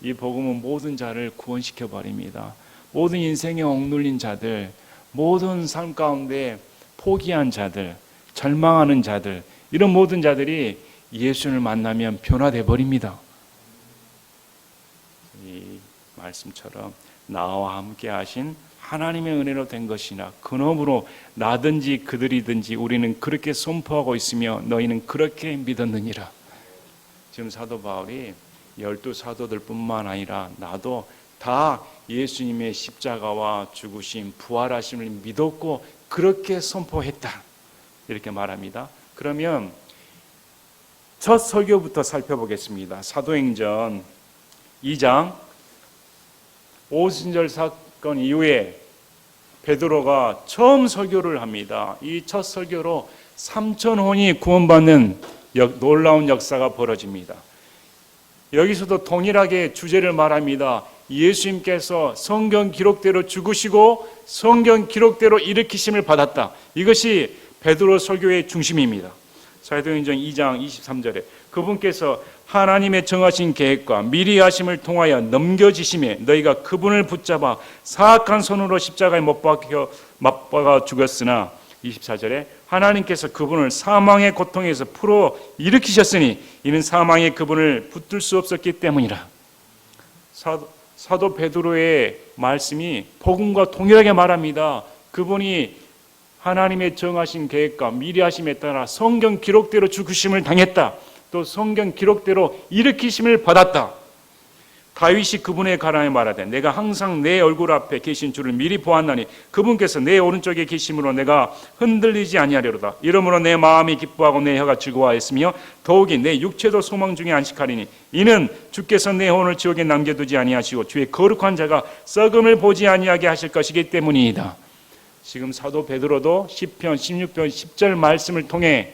Speaker 1: 이 복음은 모든 자를 구원시켜 버립니다. 모든 인생에 억눌린 자들, 모든 삶 가운데 포기한 자들, 절망하는 자들, 이런 모든 자들이 예수를 만나면 변화돼 버립니다. 이 말씀처럼 나와 함께 하신 하나님의 은혜로 된 것이나 그놈으로 나든지 그들이든지 우리는 그렇게 선포하고 있으며 너희는 그렇게 믿었느니라. 지금 사도 바울이 12사도들 뿐만 아니라 나도 다 예수님의 십자가와 죽으심, 부활하심을 믿었고 그렇게 선포했다. 이렇게 말합니다. 그러면 첫 설교부터 살펴보겠습니다. 사도행전 2장 오순절 사건 이후에 베드로가 처음 설교를 합니다. 이 첫 설교로 3,000혼이 구원받는 놀라운 역사가 벌어집니다. 여기서도 동일하게 주제를 말합니다. 예수님께서 성경 기록대로 죽으시고 성경 기록대로 일으키심을 받았다. 이것이 베드로 설교의 중심입니다. 사도행전 2장 23절에 그분께서 하나님의 정하신 계획과 미리 하심을 통하여 넘겨지심에 너희가 그분을 붙잡아 사악한 손으로 십자가에 못 박아 죽였으나 24절에 하나님께서 그분을 사망의 고통에서 풀어 일으키셨으니 이는 사망의 그분을 붙들 수 없었기 때문이라. 사도 베드로의 말씀이 복음과 동일하게 말합니다. 그분이 하나님의 정하신 계획과 미리 하심에 따라 성경 기록대로 죽으심을 당했다. 또 성경 기록대로 일으키심을 받았다. 다윗이 그분의 가랑에 말하되 내가 항상 내 얼굴 앞에 계신 줄을 미리 보았나니 그분께서 내 오른쪽에 계심으로 내가 흔들리지 아니하리로다. 이러므로 내 마음이 기뻐하고 내 혀가 즐거워하였으며 더욱이 내 육체도 소망 중에 안식하리니 이는 주께서 내 혼을 지옥에 남겨두지 아니하시고 주의 거룩한 자가 썩음을 보지 아니하게 하실 것이기 때문이다. 지금 사도 베드로도 시편 16편 10절 말씀을 통해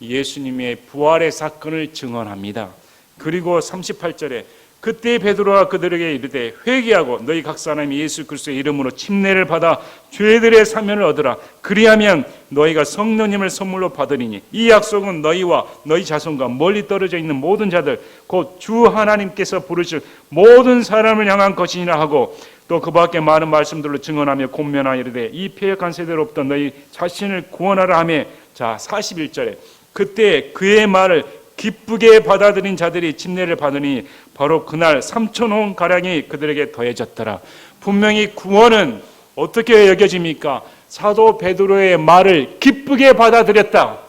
Speaker 1: 예수님의 부활의 사건을 증언합니다. 그리고 38절에 그때 베드로가 그들에게 이르되 회개하고 너희 각 사람이 예수 그리스도의 이름으로 침례를 받아 죄들의 사면을 얻으라. 그리하면 너희가 성령님을 선물로 받으리니 이 약속은 너희와 너희 자손과 멀리 떨어져 있는 모든 자들 곧 주 하나님께서 부르실 모든 사람을 향한 것이니라 하고 또 그 밖에 많은 말씀들로 증언하며 권면하여 이르되 이 패역한 세대로부터 너희 자신을 구원하라 하며 자 41절에 그때 그의 말을 기쁘게 받아들인 자들이 침례를 받으니 바로 그날 3,000원 가량이 그들에게 더해졌더라. 분명히 구원은 어떻게 여겨집니까? 사도 베드로의 말을 기쁘게 받아들였다.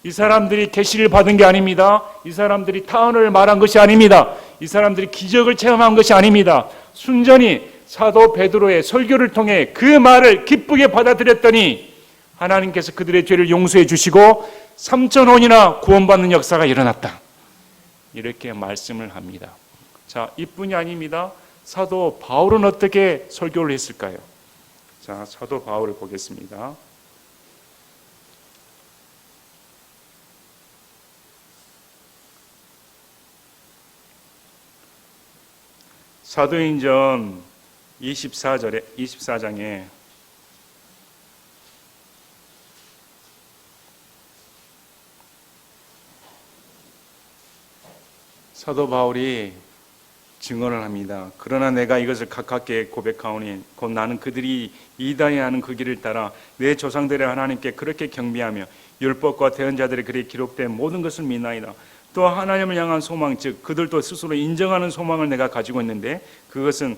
Speaker 1: 이 사람들이 계시를 받은 게 아닙니다. 이 사람들이 타언을 말한 것이 아닙니다. 이 사람들이 기적을 체험한 것이 아닙니다. 순전히 사도 베드로의 설교를 통해 그 말을 기쁘게 받아들였더니 하나님께서 그들의 죄를 용서해 주시고 3,000원이나 구원받는 역사가 일어났다. 이렇게 말씀을 합니다. 자, 이뿐이 아닙니다. 사도 바울은 어떻게 설교를 했을까요? 자, 사도 바울을 보겠습니다. 사도행전 24장에 사도 바울이 증언을 합니다. 그러나 내가 이것을 가깝게 고백하오니 곧 나는 그들이 이단에 하는 그 길을 따라 내 조상들의 하나님께 그렇게 경배하며 율법과 대언자들의 글에 기록된 모든 것을 믿나이다. 또 하나님을 향한 소망 즉 그들도 스스로 인정하는 소망을 내가 가지고 있는데 그것은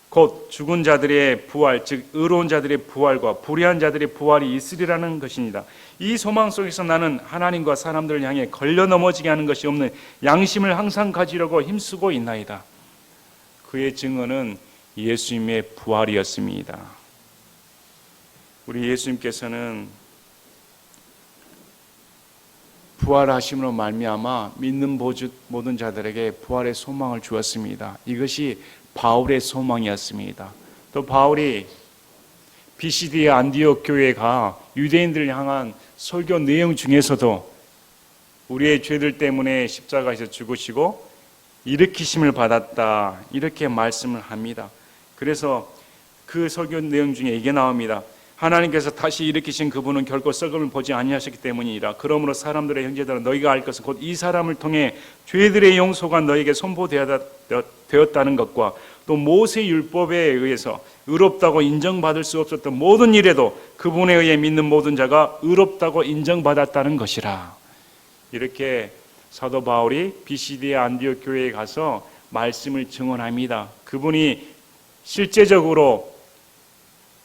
Speaker 1: 곧 죽은 자들의 부활 즉 의로운 자들의 부활과 불의한 자들의 부활이 있으리라는 것입니다. 이 소망 속에서 나는 하나님과 사람들을 향해 걸려 넘어지게 하는 것이 없는 양심을 항상 가지려고 힘쓰고 있나이다. 그의 증언은 예수님의 부활이었습니다. 우리 예수님께서는 부활하심으로 말미암아 믿는 모든 자들에게 부활의 소망을 주었습니다. 이것이 바울의 소망이었습니다. 또 바울이 비시디의 안디옥 교회에 가 유대인들을 향한 설교 내용 중에서도 우리의 죄들 때문에 십자가에서 죽으시고 일으키심을 받았다 이렇게 말씀을 합니다. 그래서 그 설교 내용 중에 이게 나옵니다. 하나님께서 다시 일으키신 그분은 결코 썩음을 보지 아니하셨기 때문이라. 그러므로 사람들의 형제들아 너희가 알 것은 곧 이 사람을 통해 죄들의 용서가 너에게 선포되었다는 것과 또 모세 율법에 의해서 의롭다고 인정받을 수 없었던 모든 일에도 그분에 의해 믿는 모든 자가 의롭다고 인정받았다는 것이라. 이렇게 사도 바울이 비시디의 안디옥 교회에 가서 말씀을 증언합니다. 그분이 실제적으로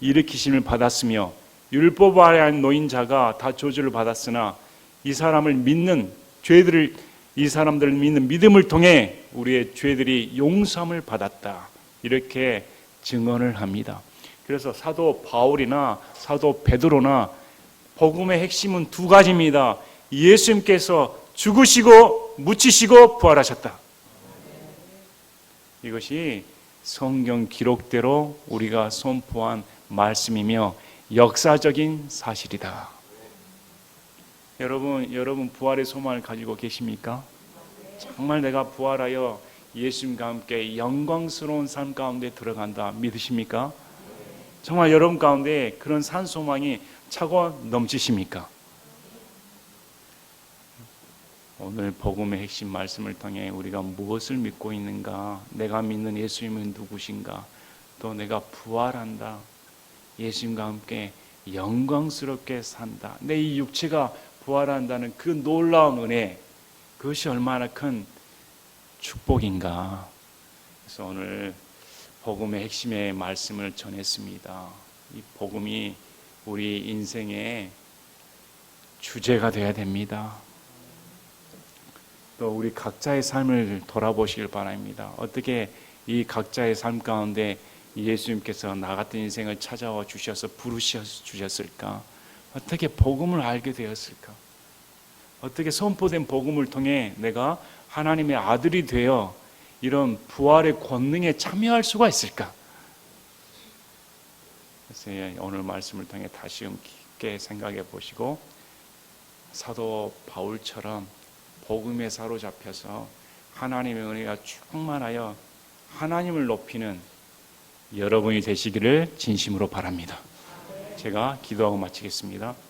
Speaker 1: 일으키심을 받았으며 율법 아래 놓인 자가 다 저주를 받았으나 이 사람을 믿는 죄들을 이 사람들을 믿는 믿음을 통해 우리의 죄들이 용서함을 받았다. 이렇게 증언을 합니다. 그래서 사도 바울이나 사도 베드로나 복음의 핵심은 두 가지입니다. 예수님께서 죽으시고 묻히시고 부활하셨다. 이것이 성경 기록대로 우리가 선포한 말씀이며 역사적인 사실이다. 여러분 부활의 소망을 가지고 계십니까? 정말 내가 부활하여 예수님과 함께 영광스러운 삶 가운데 들어간다 믿으십니까? 정말 여러분 가운데 그런 산 소망이 차고 넘치십니까? 오늘 복음의 핵심 말씀을 통해 우리가 무엇을 믿고 있는가? 내가 믿는 예수님은 누구신가? 또 내가 부활한다. 예수님과 함께 영광스럽게 산다. 내 이 육체가 부활한다는 그 놀라운 은혜, 그것이 얼마나 큰 축복인가. 그래서 오늘 복음의 핵심의 말씀을 전했습니다. 이 복음이 우리 인생의 주제가 되어야 됩니다. 또 우리 각자의 삶을 돌아보시길 바랍니다. 어떻게 이 각자의 삶 가운데 예수님께서 나 같은 인생을 찾아와 주셔서 부르셔 주셨을까? 어떻게 복음을 알게 되었을까? 어떻게 선포된 복음을 통해 내가 하나님의 아들이 되어 이런 부활의 권능에 참여할 수가 있을까? 그래서 오늘 말씀을 통해 다시금 깊게 생각해 보시고 사도 바울처럼 복음에 사로잡혀서 하나님의 은혜가 충만하여 하나님을 높이는 여러분이 되시기를 진심으로 바랍니다. 제가 기도하고 마치겠습니다.